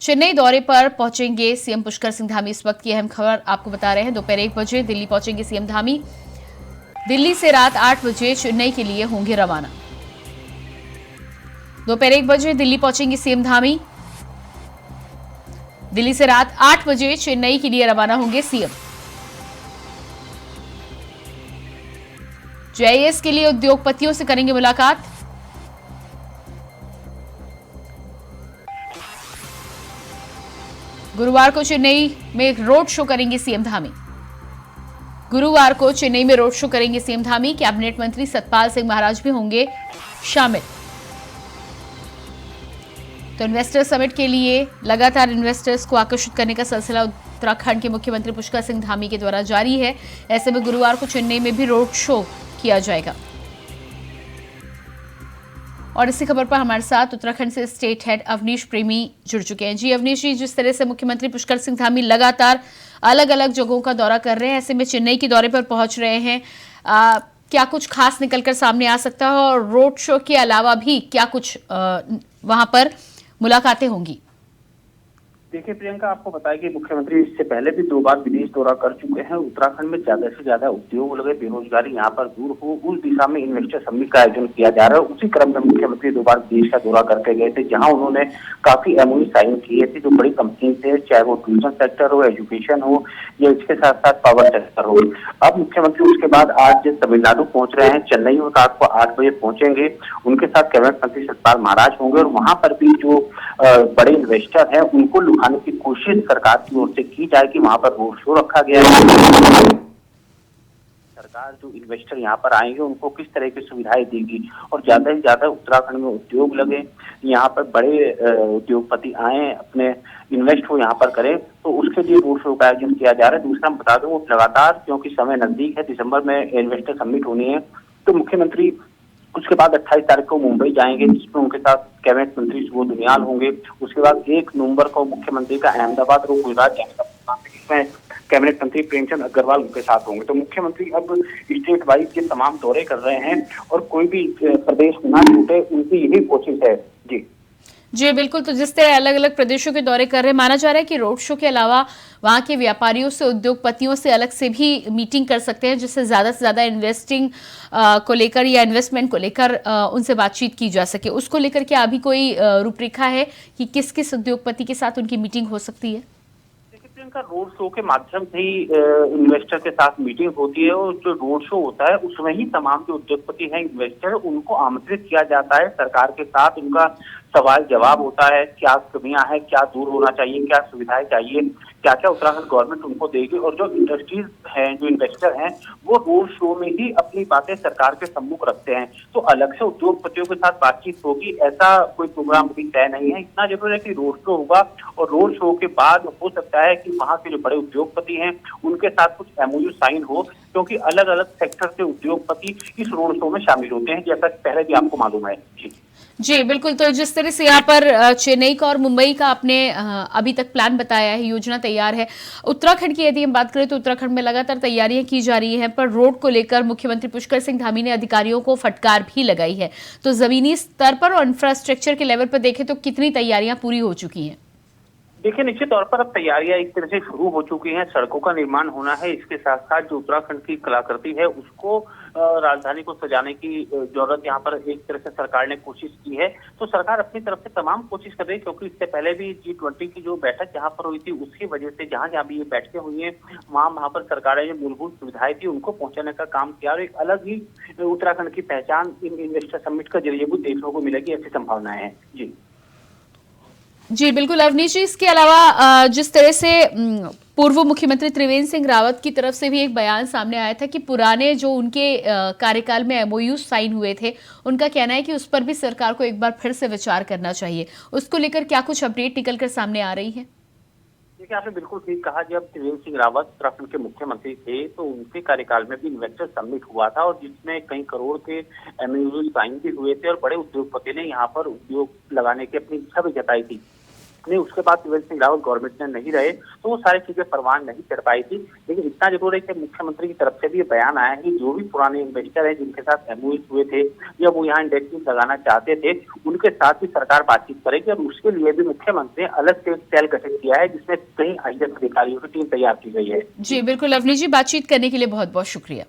चेन्नई दौरे पर पहुंचेंगे सीएम पुष्कर सिंह धामी। इस वक्त की अहम खबर आपको बता रहे हैं। दोपहर 1 बजे दिल्ली पहुंचेंगे सीएम धामी। दिल्ली से रात 8 बजे चेन्नई के लिए होंगे रवाना। दोपहर 1 बजे दिल्ली पहुंचेंगे सीएम धामी। दिल्ली से रात 8 बजे चेन्नई के लिए रवाना होंगे सीएम। जेआईएस के लिए उद्योगपतियों से करेंगे मुलाकात। गुरुवार को चेन्नई में एक रोड शो करेंगे सीएम धामी। गुरुवार को चेन्नई में रोड शो करेंगे सीएम धामी। कैबिनेट मंत्री सतपाल सिंह महाराज भी होंगे शामिल। तो इन्वेस्टर समिट के लिए लगातार इन्वेस्टर्स को आकर्षित करने का सिलसिला उत्तराखंड के मुख्यमंत्री पुष्कर सिंह धामी के द्वारा जारी है। ऐसे में गुरुवार को चेन्नई में भी रोड शो किया जाएगा। और इसी खबर पर हमारे साथ उत्तराखंड से स्टेट हेड अवनीश प्रेमी जुड़ चुके हैं। जी अवनीश जी, जिस तरह से मुख्यमंत्री पुष्कर सिंह धामी लगातार अलग अलग जगहों का दौरा कर रहे हैं, ऐसे में चेन्नई के दौरे पर पहुंच रहे हैं, क्या कुछ खास निकलकर सामने आ सकता है और रोड शो के अलावा भी क्या कुछ वहां पर मुलाकातें होंगी? देखिए प्रियंका, आपको बताया कि मुख्यमंत्री इससे पहले भी 2 बार विदेश दौरा कर चुके हैं। उत्तराखंड में ज्यादा से ज्यादा उद्योग लगे, बेरोजगारी यहाँ पर दूर हो, उस दिशा में इन्वेस्टर समिट का आयोजन किया जा रहा है। उसी क्रम में मुख्यमंत्री 2 बार देश का दौरा करके गए थे, जहाँ उन्होंने काफी एमओयू साइन किए थे जो बड़ी कंपनी से, चाहे वो टूरिज्म सेक्टर हो, एजुकेशन हो या इसके साथ साथ पावर सेक्टर हो। अब मुख्यमंत्री उसके बाद आज तमिलनाडु पहुंच रहे हैं। चेन्नई में रात को 8 बजे पहुंचेंगे। उनके साथ कैबिनेट मंत्री सतपाल महाराज होंगे और वहां पर भी जो बड़े इन्वेस्टर हैं उनको लुभाने की कोशिश सरकार की ओर से की जाए कि वहां पर रोड शो रखा गया है। सरकार जो इन्वेस्टर यहाँ पर आएंगे उनको किस तरह की सुविधाएं देगी और ज्यादा से ज्यादा उत्तराखंड में उद्योग लगे, यहाँ पर बड़े उद्योगपति आए, अपने इन्वेस्ट हो यहाँ पर करें, तो उसके लिए रोड शो का आयोजन किया जा रहा है। दूसरा बता दूं, वो लगातार क्योंकि समय नजदीक है, दिसंबर में इन्वेस्टर समिट होनी है, तो मुख्यमंत्री उसके बाद 28 तारीख को मुंबई जाएंगे, जिसमें उनके साथ कैबिनेट मंत्री सुबोध उनियाल होंगे। उसके बाद 1 नवंबर को मुख्यमंत्री का अहमदाबाद और गुजरात जाने का प्लान है, जिसमें कैबिनेट मंत्री प्रेमचंद अग्रवाल उनके साथ होंगे। तो मुख्यमंत्री अब स्टेट वाइज के तमाम दौरे कर रहे हैं और कोई भी प्रदेश ना छूटे, उनकी यही कोशिश है। जी बिल्कुल। तो जिस तरह अलग अलग प्रदेशों के दौरे कर रहे हैं, माना जा रहा है कि रोड शो के अलावा वहां के व्यापारियों से, उद्योगपतियों से अलग से भी मीटिंग कर सकते हैं, जिससे ज्यादा से ज्यादा इन्वेस्टिंग को लेकर या इन्वेस्टमेंट को लेकर उनसे बातचीत की जा सके। उसको लेकर क्या अभी कोई रूपरेखा है कि किस किस उद्योगपति के साथ उनकी मीटिंग हो सकती है? का रोड शो के माध्यम से ही इन्वेस्टर के साथ मीटिंग होती है और जो रोड शो होता है उसमें ही तमाम जो उद्योगपति हैं, इन्वेस्टर, उनको आमंत्रित किया जाता है। सरकार के साथ उनका सवाल जवाब होता है, क्या कमियां हैं, क्या दूर होना चाहिए, क्या सुविधाएं चाहिए, क्या क्या उत्तराखंड गवर्नमेंट उनको देगी। और जो इंडस्ट्रीज हैं, जो इन्वेस्टर हैं, वो रोड शो में ही अपनी बातें सरकार के सम्मुख रखते हैं। तो अलग से उद्योगपतियों के साथ बातचीत होगी, ऐसा कोई प्रोग्राम अभी तय नहीं है। इतना जरूर है कि रोड शो होगा और रोड शो के बाद हो सकता है कि वहां के जो बड़े उद्योगपति हैं उनके साथ कुछ एमओयू साइन हो, क्योंकि अलग अलग सेक्टर से उद्योगपति इस रोड शो में शामिल होते हैं, जैसा पहले भी आपको मालूम है। जी बिल्कुल। तो जिस तरह से यहाँ पर चेन्नई का और मुंबई का आपने अभी तक प्लान बताया है, योजना तैयार है, उत्तराखंड की यदि हम बात करें तो उत्तराखंड में लगातार तैयारियां की जा रही हैं, पर रोड को लेकर मुख्यमंत्री पुष्कर सिंह धामी ने अधिकारियों को फटकार भी लगाई है। तो जमीनी स्तर पर और इंफ्रास्ट्रक्चर के लेवल पर देखें तो कितनी तैयारियां पूरी हो चुकी हैं? देखिए, निश्चित तौर पर अब तैयारियां एक तरह से शुरू हो चुकी हैं। सड़कों का निर्माण होना है, इसके साथ साथ जो उत्तराखंड की कलाकृति है उसको राजधानी को सजाने की जरूरत यहाँ पर एक तरह से सरकार ने कोशिश की है। तो सरकार अपनी तरफ से तमाम कोशिश कर रही है, क्योंकि इससे पहले भी G20 की जो बैठक यहाँ पर हुई थी, उसकी वजह से जहाँ जहाँ भी ये बैठकें हुई हैं वहाँ पर सरकार ने जो मूलभूत सुविधाएं थी उनको पहुंचाने का काम किया और एक अलग ही उत्तराखंड की पहचान इन इन्वेस्टर समिट के जरिए भी देखने को मिलेगी, ऐसी संभावनाएं हैं। जी बिल्कुल अवनीश जी, इसके अलावा जिस तरह से पूर्व मुख्यमंत्री त्रिवेंद्र सिंह रावत की तरफ से भी एक बयान सामने आया था कि पुराने जो उनके कार्यकाल में एमओयू साइन हुए थे, उनका कहना है कि उस पर भी सरकार को एक बार फिर से विचार करना चाहिए। उसको लेकर क्या कुछ अपडेट निकलकर सामने आ रही है? देखिए, आपने बिल्कुल ठीक कहा। जब त्रिवेंद्र सिंह रावत उत्तराखंड के मुख्यमंत्री थे तो उनके कार्यकाल में भी इन्वेस्टर समिट हुआ था और जिसमें कई करोड़ के एमओयू साइन भी हुए थे और बड़े उद्योगपति ने यहाँ पर उद्योग लगाने की अपनी इच्छा भी जताई थी। नहीं, उसके बाद त्रिवेंद्र सिंह रावत गवर्नमेंट में नहीं रहे, तो वो सारी चीजें परवान नहीं कर पाई थी। लेकिन इतना जरूर है कि मुख्यमंत्री की तरफ से भी ये बयान आया है कि जो भी पुराने इन्वेस्टर हैं जिनके साथ एमओयू हुए थे या वो यहाँ इंडस्ट्रीज लगाना चाहते थे, उनके साथ भी सरकार बातचीत करेगी और उसके लिए भी मुख्यमंत्री ने अलग से एक सेल गठित किया है जिसमें कई IAS अधिकारियों की टीम तैयार की गई है। जी बिल्कुल अवनी जी, बातचीत करने के लिए बहुत बहुत शुक्रिया।